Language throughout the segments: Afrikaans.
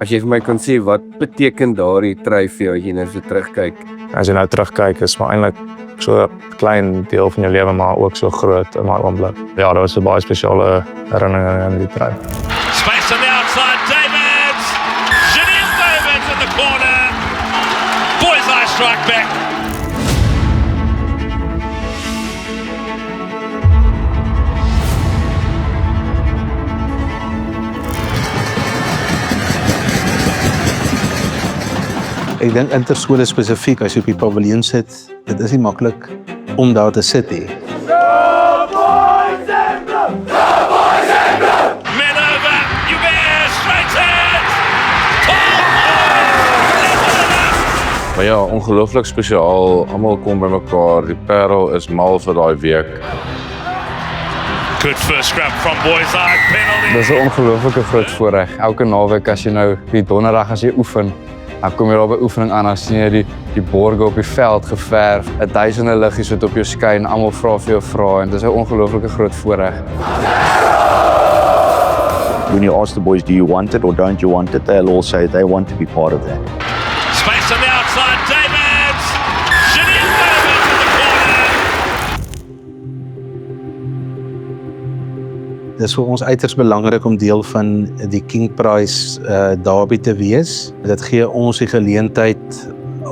As jy vir my kan sê, wat beteken daardie trui vir jou as jy nou so terugkyk? As jy nou terugkyk, is maar eintlik so 'n klein deel van jou lewe, maar ook so groot in my oomblik. Ja, dit was 'n baie spesiale herinnering aan die trui. Space on the outside, Davids! Janine Davids in the corner. Boys eye strike back. Ek dink interskole spesifiek, as jy op die paviljoen sit, dit is nie maklik om daar te sit nie. Men over, Hubert, straight in! Maar ja, ongelooflik spesiaal. Almal kom by mekaar. Die Parel is mal vir daai week. Good first scrap from Boys Eye, penalty. Dis 'n ongelooflike groot voorreg. Elke naweek as jy nou die donderdag as jy oefen, dan kom jy daar by oefening aan, dan sien jy die borge op die veld geverf, 'n duisende liggies wat op jou skyn, almal vra vir jou vrae en dit is 'n ongelooflike groot voorreg. When you ask the boys, do you want it or don't you want it, they'll all say they want to be part of that. Space on the outside, Davids! Janine Davids in the corner. Dit is vir ons uiters belangrik om deel van die King Prize derby te wees. Dit gee ons die geleentheid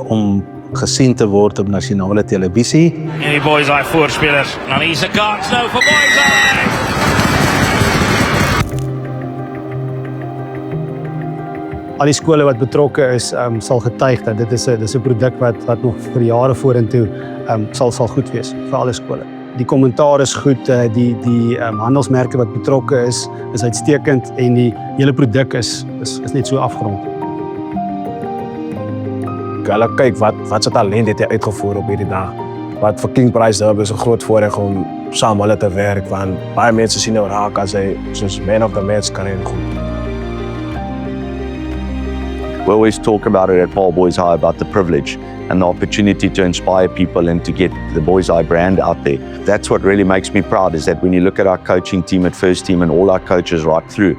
om gesien te word op nasionale televisie. En die Boys Eye voorspelers. Nou hier's 'n kans nou vir Boys Eye. Al die skole wat betrokke is, sal getuig dat dit is 'n produk wat nog vir jare vorentoe sal goed wees vir alle skole. Die kommentaar is goed, die handelsmerke wat betrokke is uitstekend en die hele produk is net so afgerond. Hulle kyk wat se talent het hy uitgevoer op hierdie dag. Wat vir King Prize Derby is 'n groot voorreg om saam hulle te werk, want baie mense sien nou raak as hy soos man of the match kan en goed. We always talk about it at Paul Boys High about the privilege and the opportunity to inspire people and to get the Boys High brand out there. That's what really makes me proud, is that when you look at our coaching team at First Team and all our coaches right through,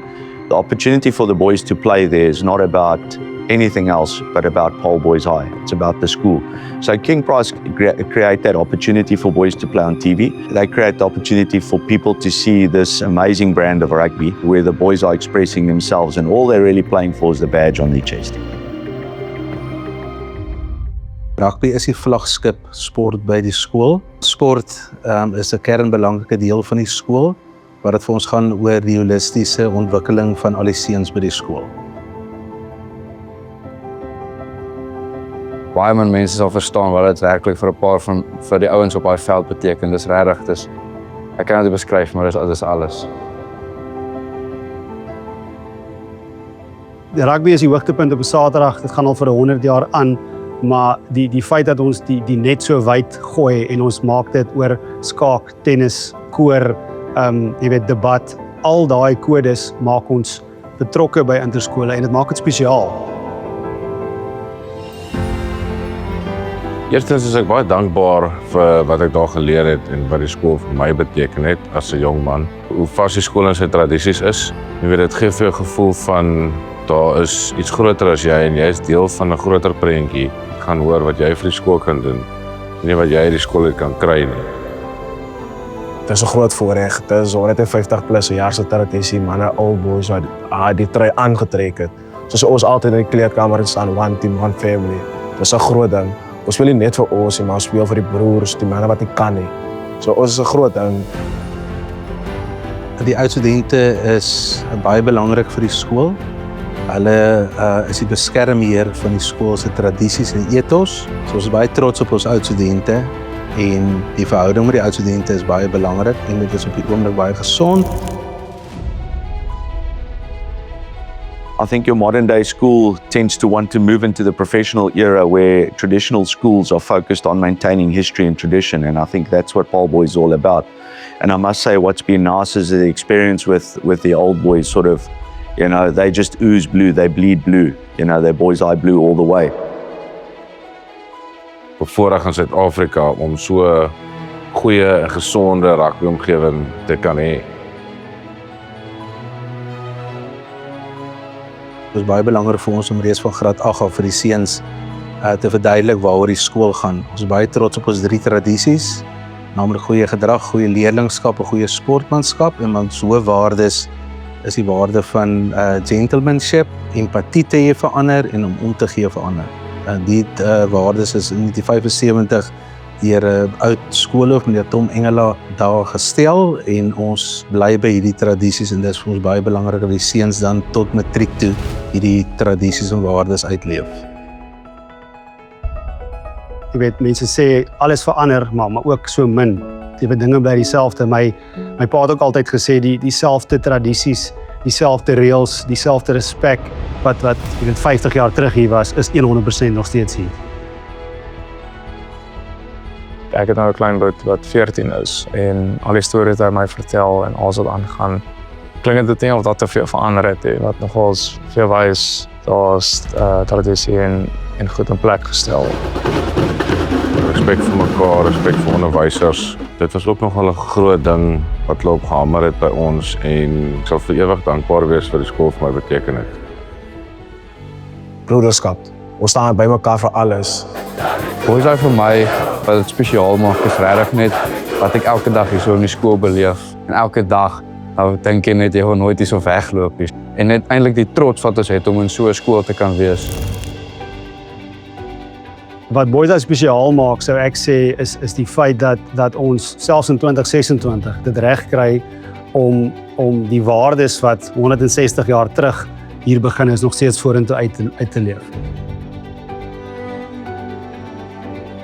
the opportunity for the boys to play there is not about anything else but about Paul Boys High. It's about the school. So King Prize create that opportunity for boys to play on TV. They create the opportunity for people to see this amazing brand of rugby where the boys are expressing themselves and all they're really playing for is the badge on their chest. Rugby is die vlaggenskap sport by die skool. Sport is 'n kernbelangrike deel van die skool, waar dit vir ons gaan oor die holistiese ontwikkeling van al die seuns by die skool. Baie min mense sal verstaan wat dit werklik vir 'n paar vir die ouens op daai veld beteken. Dis regtig, ek kan dit nie beskryf, maar dis alles. Die rugby is die hoogtepunt op 'n Saterdag. Dit gaan al vir 100 jaar aan, maar die feit dat ons die net so wyd gooi en ons maak dit oor skaak, tennis, koor, jy weet, debat, al daai kodes maak ons betrokke by interskole en dit maak dit spesiaal. Eerstens is ek baie dankbaar vir wat ek daar geleer het en wat die skool vir my beteken het as 'n jong man. Hoe vas die skool in sy tradisies is. Jy weet, dit gee vir jou 'n gevoel van daar is iets groter as jy en jy is deel van 'n groter prentjie. Ek gaan hoor wat jy vir die skool kan doen en nie wat jy uit die skool uit kan kry nie. Dit is 'n groot voorreg. Dit is 150 plus 'n jaar se tradisie, manne, old boys wat die trui aangetrek het. Soos ons altyd in die kleedkamer staan, one team, one family. Dit is 'n groot ding. Ons speel nie net vir ons, maar ons speel vir die broers, die manne wat nie kan nie. So ons is 'n groot ding. Die oudstudente is baie belangrik vir die skool. Hulle is die beskermheer van die skool se tradisies en ethos. So ons is baie trots op ons oudstudente en die verhouding met die oudstudente is baie belangrik en dit is op die oomblik baie gesond. I think your modern day school tends to want to move into the professional era where traditional schools are focused on maintaining history and tradition, and I think that's what Paul Boys is all about. And I must say what's been nice is the experience with the old boys sort of, you know, they just ooze blue, they bleed blue, you know, they're Boys Eye blue all the way. Voorreg in Suid-Afrika om so goeie en gesonde rugbyomgewing te kan hê. Dit is baie belangrik vir ons om reeds van graad 8 af vir die seuns te verduidelik waaroor die skool gaan. Ons is baie trots op ons 3 tradisies, naamlik goeie gedrag, goeie leerlingskap en goeie sportmanskap, en ons hoofwaardes is die waarde van gentlemanship, empatie te hê vir ander en om te gee vir ander. Die waardes is in 1975 deur 'n oud skoolhoof, meneer Tom Engela, daar gestel, en ons bly by hierdie tradisies, en dit is vir ons baie belangrik dat die seuns dan tot matriek toe hierdie tradisies en waardes uitleef. Jy weet, mense sê alles verander, maar ook so min. Jy weet, dinge bly dieselfde. My pa het ook altyd gesê dieselfde tradisies, dieselfde reëls, dieselfde respek wat jy weet 50 jaar terug hier was, is 100% nog steeds hier. Ek het nou 'n klein broer wat 14 is en al die stories wat hy my vertel en alles wat aangaan, klink dit nie of dat te veel verander het nie, wat nogals veel wys, daar's tradisie en goed in plek gestel. Respek vir mekaar, respek vir onderwysers. Dit was ook nogal 'n groot ding wat hulle opgehamer het by ons, en ek sal vir ewig dankbaar wees vir die skool vir my beteken het. Broederskap. Ons staan by mekaar vir alles. Boys Eye vir my, wat dit spesiaal maak, is regtig net wat ek elke dag hier so in die skool beleef. En elke dag, nou dink jy net jy gaan nooit hier so wegloop nie. En net eintlik die trots wat ons het om in so 'n skool te kan wees. Wat Boys Eye spesiaal maak, sou ek sê, is die feit dat ons selfs in 2026 dit reg kry om die waardes wat 160 jaar terug hier begin is, nog steeds vorentoe uit te leef.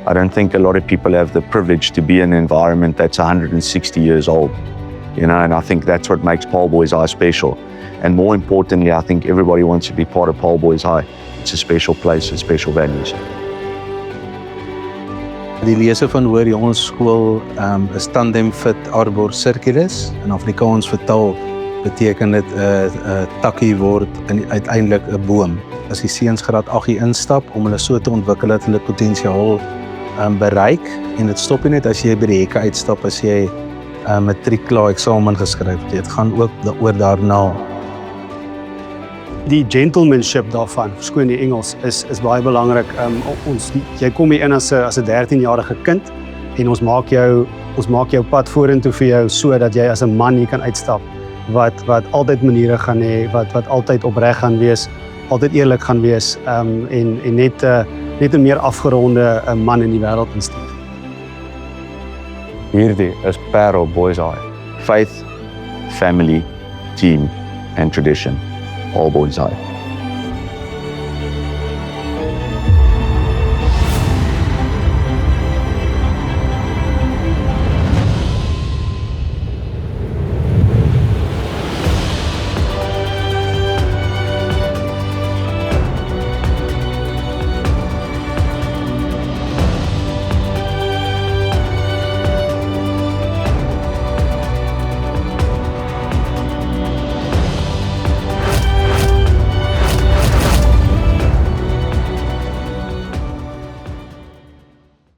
I don't think a lot of people have the privilege to be in an environment that's 160 years old, and I think that's what makes Paul Boys High special. And more importantly, I think everybody wants to be part of Paul Boys High. It's a special place with special values. Die lese van Hoër Jongskool is Tandem Fit Arbor Circulus. In Afrikaans vertaal beteken dit 'n takkie word uiteindelik 'n boom. As die seuns graad 8 hier instap om hulle so te ontwikkel dat hulle potensiaal bereik, en dit stop nie net as jy by die hekke uitstap as jy matriek klaar eksamen geskryf het. Dit gaan ook oor daarna. Die gentlemanship daarvan, verskoon die Engels, is baie belangrik. Jy kom hier in as 'n 13-jarige kind en ons maak jou pad vorentoe vir jou sodat jy as 'n man hier kan uitstap wat altyd maniere gaan hê, wat altyd opreg gaan wees, altyd eerlik gaan wees, en net 'n meer afgeronde man in die wêreld instuur. Hierdie is Parel Boys High. Faith, family, team, and tradition. All Boys High.